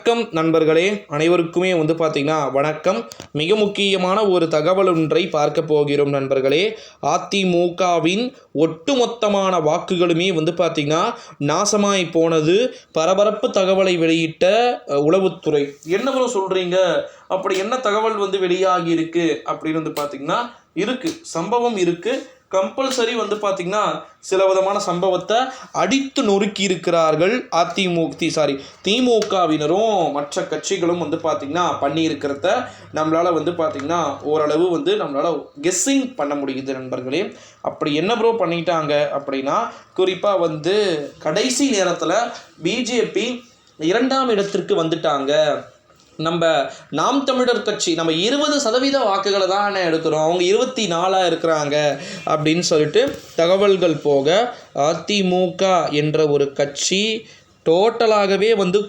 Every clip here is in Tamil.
வணக்கம் நண்பர்களே, அனைவருக்குமே பார்த்தீங்கன்னா வணக்கம். மிக முக்கியமான ஒரு தகவல் ஒன்றை பார்க்க போகிறோம் நண்பர்களே. அதிமுகவின் ஒட்டுமொத்தமான வாக்குகளுமே பார்த்தீங்கன்னா நாசமாய் போனது. பரபரப்பு தகவலை வெளியிட்ட உளவுத்துறை. என்ன ப்ரோ சொல்கிறீங்க? அப்படி என்ன தகவல் வெளியாகி இருக்கு அப்படின்னு பார்த்தீங்கன்னா சம்பவம் இருக்குது. கம்பல்சரி பார்த்தீங்கன்னா சில விதமான சம்பவத்தை அடித்து நொறுக்கி இருக்கிறார்கள் திமுகவினரும் மற்ற கட்சிகளும் பார்த்தீங்கன்னா பண்ணியிருக்கிறத நம்மளால் பார்த்தீங்கன்னா ஓரளவு நம்மளால் கெஸ்ஸிங் பண்ண முடியுது நண்பர்களே. அப்படி என்ன ப்ரோ பண்ணிட்டாங்க அப்படின்னா, குறிப்பாக கடைசி நேரத்தில் பிஜேபி 2ஆம் இடத்திற்கு வந்துட்டாங்க. நம்ம நாம் தமிழர் கட்சி நம்ம 20% வாக்குகளை தான் எடுக்கிறோம், அவங்க 24 இருக்கிறாங்க அப்படின்னு சொல்லிட்டு தகவல்கள் போக, அதிமுக என்ற ஒரு கட்சி டோட்டலாகவே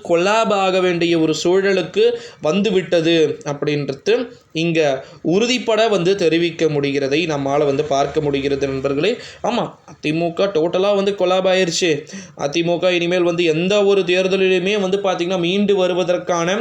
கொலாப் ஆக வேண்டிய ஒரு சூழலுக்கு வந்துவிட்டது அப்படின்றது இங்கே உறுதிப்பட தெரிவிக்க முடிகிறதை நம்மால் பார்க்க முடிகிறது நண்பர்களே. ஆமாம், அதிமுக டோட்டலாக கொலாப் ஆயிடுச்சு. அதிமுக இனிமேல் எந்த ஒரு தேர்தலிலுமே பார்த்திங்கன்னா மீண்டு வருவதற்கான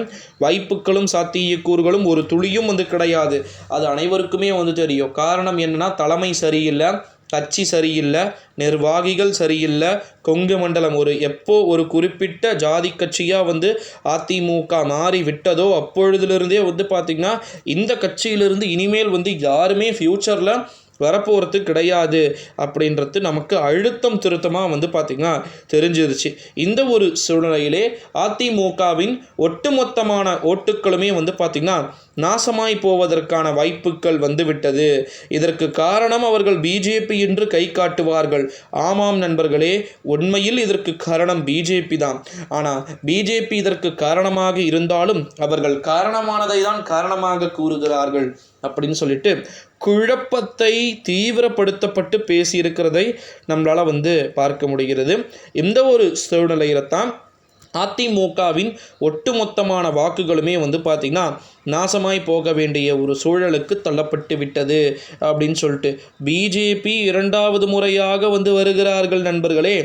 வாய்ப்புகளும் சாத்தியக்கூறுகளும் ஒரு துளியும் கிடையாது. அது அனைவருக்குமே தெரியும். காரணம் என்னன்னா, தலைமை சரியில்லை, கட்சி சரியில்லை, நிர்வாகிகள் சரியில்லை. கொங்கு மண்டலம் எப்போ ஒரு குறிப்பிட்ட ஜாதி கட்சியாக அதிமுக மாறி விட்டதோ அப்பொழுதிலிருந்தே பார்த்திங்கன்னா இந்த கட்சியிலிருந்து இனிமேல் யாருமே ஃப்யூச்சரில் வரப்போகிறது கிடையாது அப்படின்றது நமக்கு அழுத்தம் திருத்தமாக பார்த்திங்கன்னா தெரிஞ்சிருச்சு. இந்த ஒரு சூழ்நிலையிலே அதிமுகவின் ஒட்டுமொத்தமான ஓட்டுக்களுமே பார்த்திங்கன்னா நாசமாய் போவதற்கான வாய்ப்புகள் வந்துவிட்டது. இதற்கு காரணம் அவர்கள் பிஜேபி என்று கை காட்டுவார்கள். ஆமாம் நண்பர்களே, உண்மையில் இதற்கு காரணம் பிஜேபி தான். ஆனால் பிஜேபி இதற்கு காரணமாக இருந்தாலும் அவர்கள் காரணமானதை தான் காரணமாக கூறுகிறார்கள் அப்படின்னு சொல்லிட்டு குழப்பத்தை தீவிரப்படுத்தப்பட்டு பேசியிருக்கிறதை நம்மளால் பார்க்க முடிகிறது. இந்த ஒரு சூழ்நிலையில தான் அதிமுகவின் ஒட்டுமொத்தமான வாக்குகளுமே பார்த்திங்கன்னா நாசமாய் போக வேண்டிய ஒரு சூழலுக்கு தள்ளப்பட்டு விட்டது அப்படின்னு சொல்லிட்டு பிஜேபி 2வது முறையாக வருகிறார்கள் நண்பர்களே.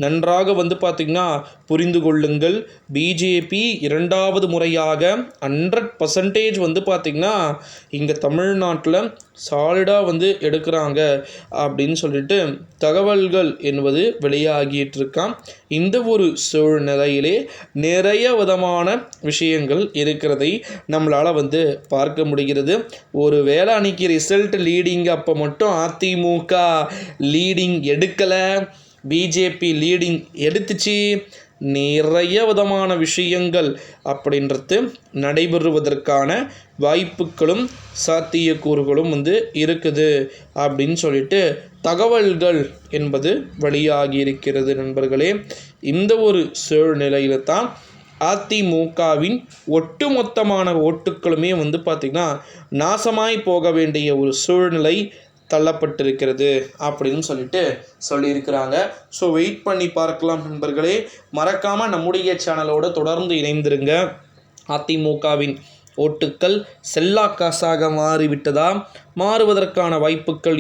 நன்றாக பார்த்திங்கன்னா புரிந்து கொள்ளுங்கள். பிஜேபி 2வது முறையாக 100% பார்த்திங்கன்னா இங்கே தமிழ்நாட்டில் சாலிடாக எடுக்கிறாங்க அப்படின்னு சொல்லிட்டு தகவல்கள் என்பது வெளியாகிட்டு இருக்கான். இந்த ஒரு சூழ்நிலையிலே நிறைய விதமான விஷயங்கள் இருக்கிறதை நம்மளால் பார்க்க முடிகிறது. ஒரு வேளை அன்னைக்கு ரிசல்ட் லீடிங் அப்போ மட்டும் அதிமுக லீடிங் எடுக்கலை, பிஜேபி லீடிங் எடுத்துச்சு. நிறைய விதமான விஷயங்கள் அப்படின்றது நடைபெறுவதற்கான வாய்ப்புகளும் சாத்தியக்கூறுகளும் இருக்குது அப்படின்னு சொல்லிட்டு தகவல்கள் என்பது வெளியாகி இருக்கிறது நண்பர்களே. இந்த ஒரு சூழ்நிலையில தான் அதிமுகவின் ஒட்டுமொத்தமான ஓட்டுக்களுமே பார்த்திங்கன்னா நாசமாய் போக வேண்டிய ஒரு சூழ்நிலை தள்ளப்பட்டிருக்கிறது அப்படின்னு சொல்லியிருக்கிறாங்க. ஸோ வெயிட் பண்ணி பார்க்கலாம் நண்பர்களே. மறக்காமல் நம்முடைய சேனலோடு தொடர்ந்து இணைந்திருங்க. அதிமுகவின் ஓட்டுக்கள் செல்லா காசாக மாறிவிட்டதா, மாறுவதற்கான வாய்ப்புகள்